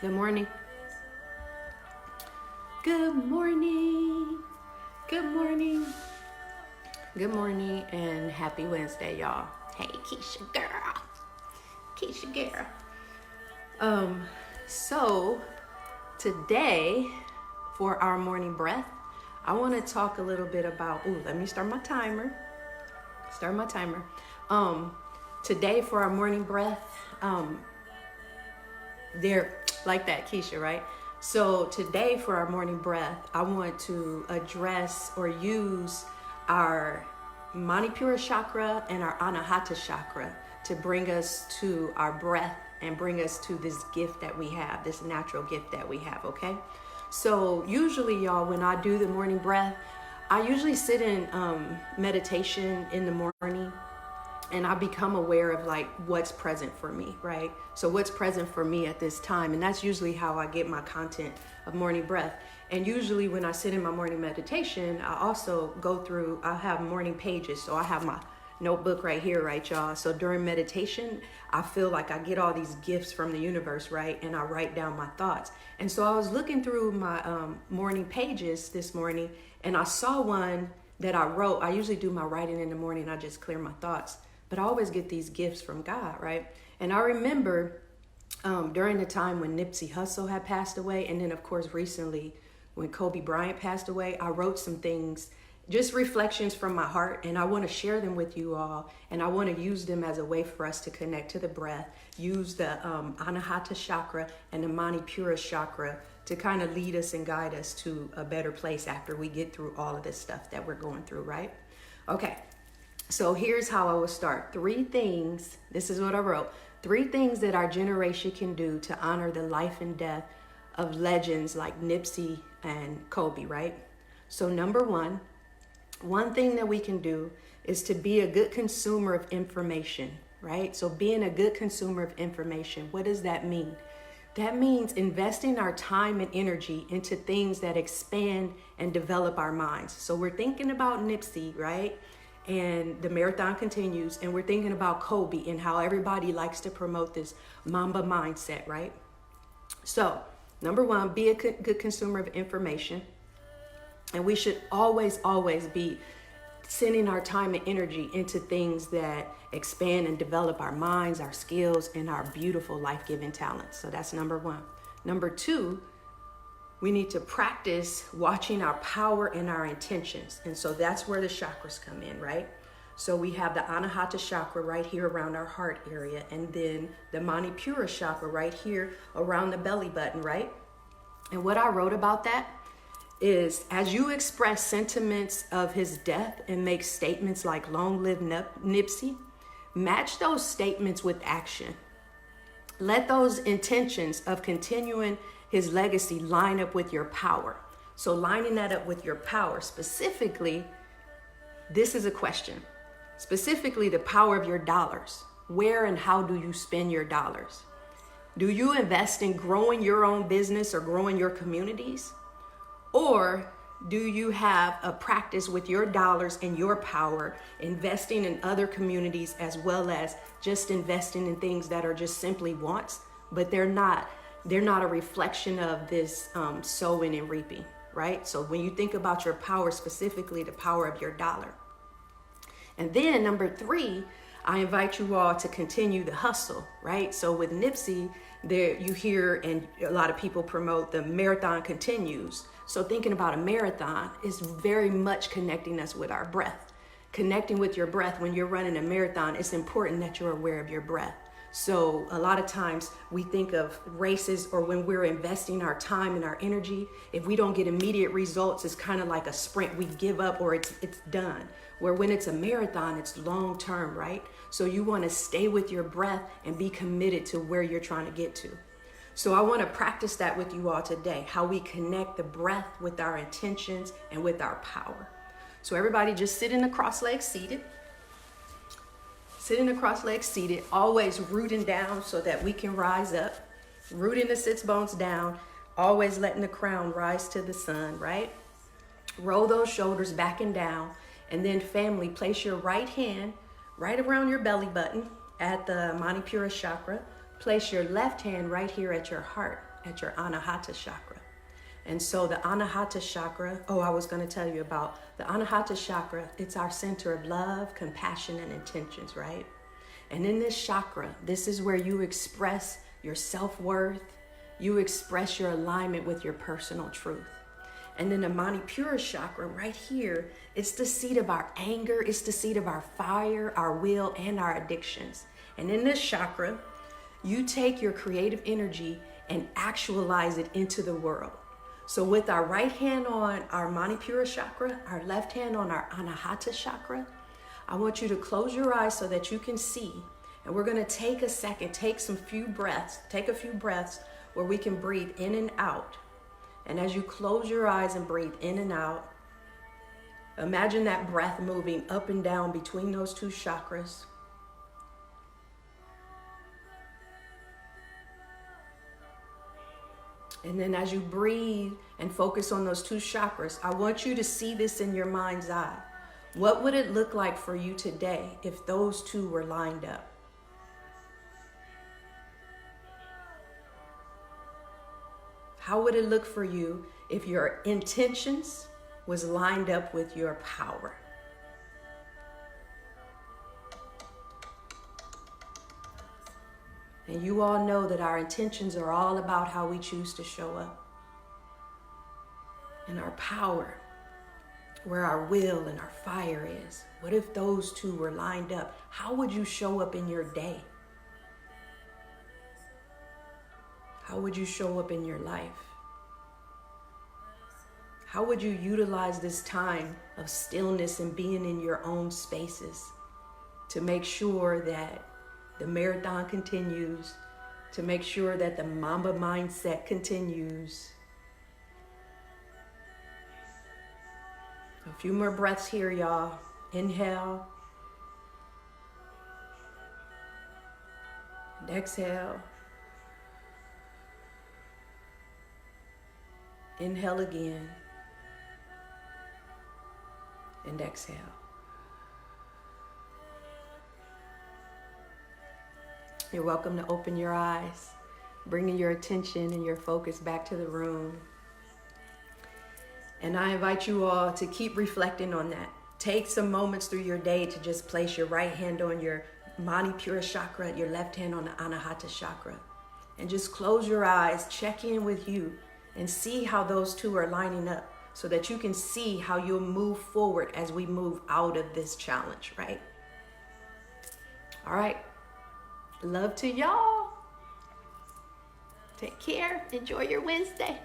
Good morning. Good morning. Good morning. Good morning and happy Wednesday, y'all. Hey, Keisha girl. Keisha girl. So today for our morning breath, I want to talk a little bit about, let me start my timer. Today for our morning breath, they're like that, Keisha, right? So today for our morning breath, I want to address or use our Manipura chakra and our Anahata chakra to bring us to our breath and bring us to this gift that we have, this natural gift that we have, okay? So usually, y'all, when I do the morning breath, I usually sit in meditation in the morning, and I become aware of like what's present for me, right? So what's present for me at this time, and that's usually how I get my content of morning breath. And usually when I sit in my morning meditation, I also I have morning pages. So I have my notebook right here, right, y'all? So during meditation, I feel like I get all these gifts from the universe, right? And I write down my thoughts. And so I was looking through my morning pages this morning, and I saw one that I wrote. I usually do my writing in the morning. I just clear my thoughts. But I always get these gifts from God, right? And I remember during the time when Nipsey Hussle had passed away, and then of course recently when Kobe Bryant passed away, I wrote some things, just reflections from my heart, and I want to share them with you all, and I want to use them as a way for us to connect to the breath, use the Anahata chakra and the Manipura chakra to kind of lead us and guide us to a better place after we get through all of this stuff that we're going through, right? Okay. So here's how I will start. 3 things, this is what I wrote. 3 things that our generation can do to honor the life and death of legends like Nipsey and Kobe, right? So number 1, one thing that we can do is to be a good consumer of information, right? So being a good consumer of information, what does that mean? That means investing our time and energy into things that expand and develop our minds. So we're thinking about Nipsey, right? And the marathon continues, and we're thinking about Kobe and how everybody likes to promote this Mamba mindset, right? So, number 1, be a good consumer of information. And we should always be sending our time and energy into things that expand and develop our minds, our skills, and our beautiful life-giving talents. So that's number 1. Number 2, we need to practice watching our power and our intentions. And so that's where the chakras come in, right? So we have the Anahata chakra right here around our heart area, and then the Manipura chakra right here around the belly button, right? And what I wrote about that is, as you express sentiments of his death and make statements like long live Nipsey, match those statements with action. Let those intentions of continuing his legacy line up with your power. So lining that up with your power, specifically, this is a question. Specifically, the power of your dollars. Where and how do you spend your dollars? Do you invest in growing your own business or growing your communities? Or do you have a practice with your dollars and your power, investing in other communities as well as just investing in things that are just simply wants, but they're not a reflection of this sowing and reaping, right? So when you think about your power, specifically the power of your dollar. And then number 3, I invite you all to continue the hustle, right? So with Nipsey, there you hear, and a lot of people promote the marathon continues. So thinking about a marathon is very much connecting us with our breath. Connecting with your breath when you're running a marathon, it's important that you're aware of your breath. So a lot of times we think of races, or when we're investing our time and our energy, if we don't get immediate results, it's kind of like a sprint. We give up, or it's done. Where when it's a marathon, it's long term, right? So you want to stay with your breath and be committed to where you're trying to get to. So I want to practice that with you all today, how we connect the breath with our intentions and with our power. So everybody just sit in the cross-legged seated. Sit in the cross-legged seated, always rooting down so that we can rise up. Rooting the sits bones down, always letting the crown rise to the sun, right? Roll those shoulders back and down. And then family, place your right hand right around your belly button at the Manipura chakra. Place your left hand right here at your heart. at your Anahata chakra. And so the Anahata chakra, I was going to tell you about the Anahata chakra. It's our center of love, compassion, and intentions, right? And in this chakra, this is where you express your self-worth. You express your alignment with your personal truth. And then the Manipura chakra right here, it's the seat of our anger. It's the seat of our fire, our will, and our addictions. And in this chakra, you take your creative energy and actualize it into the world. So with our right hand on our Manipura chakra, our left hand on our Anahata chakra, I want you to close your eyes so that you can see. And we're going to take a second, take a few breaths where we can breathe in and out. And as you close your eyes and breathe in and out, imagine that breath moving up and down between those two chakras. And then as you breathe and focus on those two chakras, I want you to see this in your mind's eye. What would it look like for you today if those two were lined up? How would it look for you if your intentions was lined up with your power? And you all know that our intentions are all about how we choose to show up. And our power, where our will and our fire is. What if those two were lined up? How would you show up in your day? How would you show up in your life? How would you utilize this time of stillness and being in your own spaces to make sure that the marathon continues, to make sure that the Mamba mindset continues? A few more breaths here, y'all. Inhale. And exhale. Inhale again. And exhale. You're welcome to open your eyes, bringing your attention and your focus back to the room. And I invite you all to keep reflecting on that. Take some moments through your day to just place your right hand on your Manipura chakra, your left hand on the Anahata chakra. And just close your eyes, check in with you, and see how those two are lining up so that you can see how you'll move forward as we move out of this challenge, right? All right. Love to y'all. Take care. Enjoy your Wednesday.